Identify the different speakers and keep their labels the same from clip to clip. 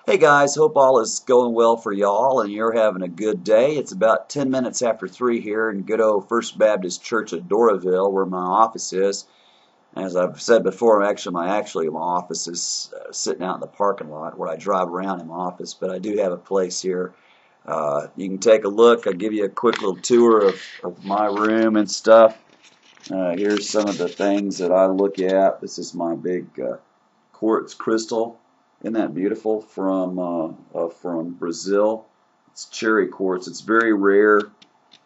Speaker 1: Hey guys, hope all is going well for y'all and you're having a good day. It's about 10 minutes after 3 here in good old First Baptist Church of Doraville where my office is. As I've said before, my office is sitting out in the parking lot where I drive around in my office, but I do have a place here. You can take a look. I'll give you a quick little tour of my room and stuff. Here's some of the things that I look at. This is my big quartz crystal. Isn't that beautiful? From Brazil. It's cherry quartz. It's very rare.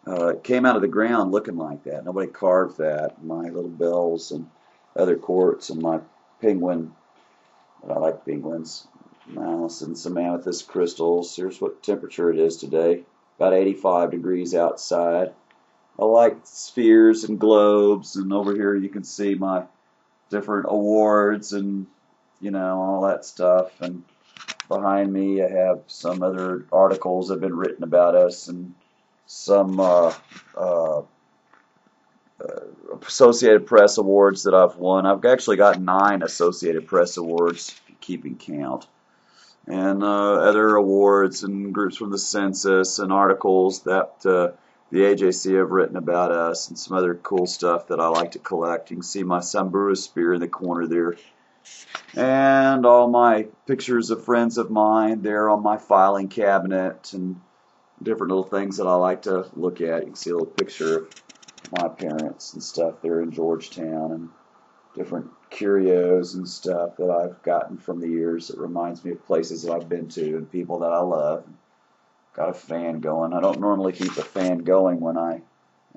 Speaker 1: It came out of the ground looking like that. Nobody carved that. My little bells and other quartz and my penguin. I like penguins. Mouse and some amethyst crystals. Here's what temperature it is today. About 85 degrees outside. I like spheres and globes, and over here you can see my different awards and all that stuff. And behind me I have some other articles that have been written about us and some Associated Press awards that I've won. I've actually got 9 Associated Press awards, keeping count, and other awards and groups from the census and articles that the AJC have written about us and some other cool stuff that I like to collect. You can see my Samburu spear in the corner there. And all my pictures of friends of mine there on my filing cabinet and different little things that I like to look at. You can see a little picture of my parents and stuff there in Georgetown and different curios and stuff that I've gotten from the years. It reminds me of places that I've been to and people that I love. Got a fan going. I don't normally keep a fan going when I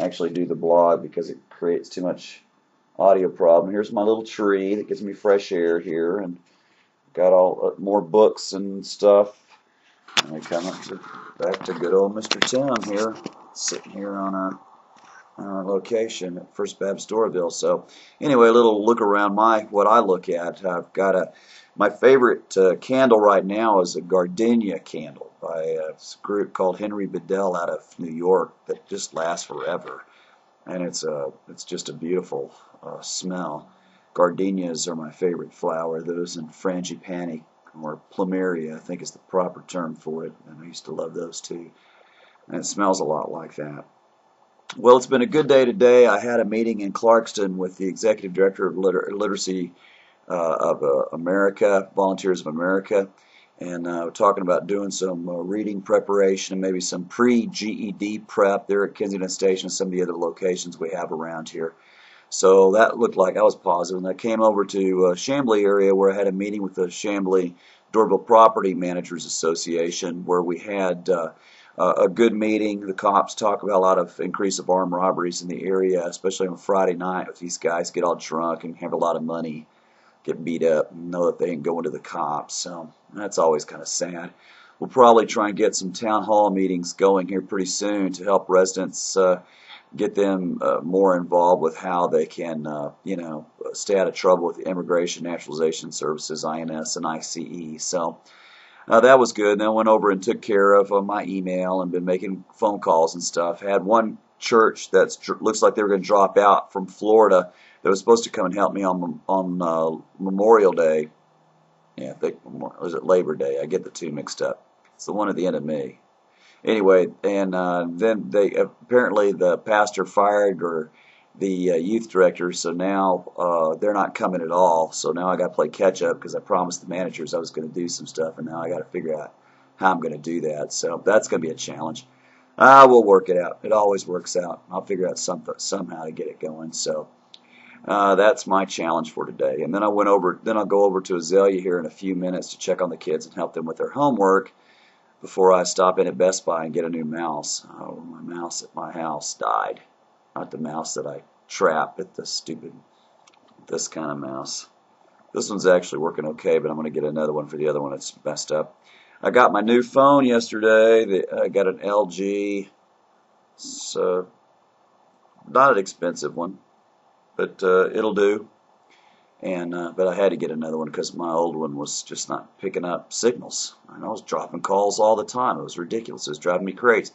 Speaker 1: actually do the blog because it creates too much audio problem. Here's my little tree that gives me fresh air here, and got all more books and stuff. And we come back to good old Mr. Tim here, sitting here on our location at First Baptist Doraville. So anyway, a little look around what I look at. I've got my favorite candle right now is a gardenia candle by a group called Henry Bedell out of New York that just lasts forever, and it's just a beautiful smell. Gardenias are my favorite flower. Those in frangipani or plumeria, I think is the proper term for it. And I used to love those too. And it smells a lot like that. Well, it's been a good day today. I had a meeting in Clarkston with the executive director of Literacy of America, Volunteers of America, and we're talking about doing some reading preparation and maybe some pre-GED prep there at Kensington Station and some of the other locations we have around here. So that looked like I was positive. And I came over to Chamblee area where I had a meeting with the Chamblee Doraville Property Managers Association where we had a good meeting. The cops talk about a lot of increase of armed robberies in the area, especially on Friday night if these guys get all drunk and have a lot of money, get beat up, and know that they ain't going to the cops. So that's always kind of sad. We'll probably try and get some town hall meetings going here pretty soon to help residents get them more involved with how they can, stay out of trouble with the Immigration Naturalization Services, INS and ICE. So that was good. Then I went over and took care of my email and been making phone calls and stuff. Had one church that looks like they were going to drop out from Florida that was supposed to come and help me on Memorial Day. Yeah, I think, was it Labor Day? I get the two mixed up. It's the one at the end of May. Anyway, and then they apparently the pastor fired or the youth director, so now they're not coming at all. So now I got to play catch up because I promised the managers I was going to do some stuff, and now I got to figure out how I'm going to do that. So that's going to be a challenge. We'll work it out. It always works out. I'll figure out somehow to get it going. So that's my challenge for today. And then I'll go over to Azalea here in a few minutes to check on the kids and help them with their homework before I stop in at Best Buy and get a new mouse. Oh, my mouse at my house died. Not the mouse that I trap, but this kind of mouse. This one's actually working okay, but I'm going to get another one for the other one that's messed up. I got my new phone yesterday. I got an LG. It's not an expensive one, but it'll do. And but I had to get another one because my old one was just not picking up signals. And I was dropping calls all the time. It was ridiculous. It was driving me crazy.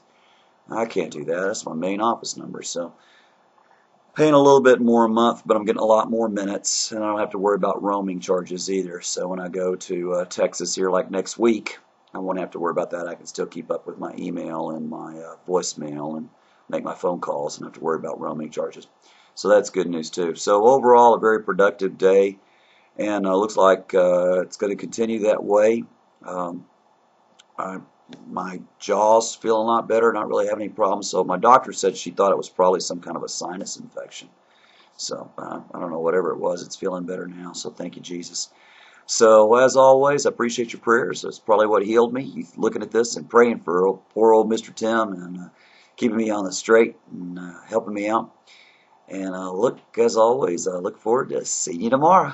Speaker 1: I can't do that. That's my main office number. So Paying a little bit more a month, but I'm getting a lot more minutes, and I don't have to worry about roaming charges either. So when I go to Texas here like next week, I won't have to worry about that. I can still keep up with my email and my voicemail and make my phone calls and not have to worry about roaming charges. So that's good news too. So overall, a very productive day, and looks like it's going to continue that way. Um, I, my jaw's feeling a lot better, not really having any problems. So my doctor said she thought it was probably some kind of a sinus infection. So I don't know, whatever it was, it's feeling better now. So thank you, Jesus. So as always, I appreciate your prayers. That's probably what healed me. You looking at this and praying for poor old Mr. Tim and keeping me on the straight and helping me out. And look, as always, I look forward to seeing you tomorrow.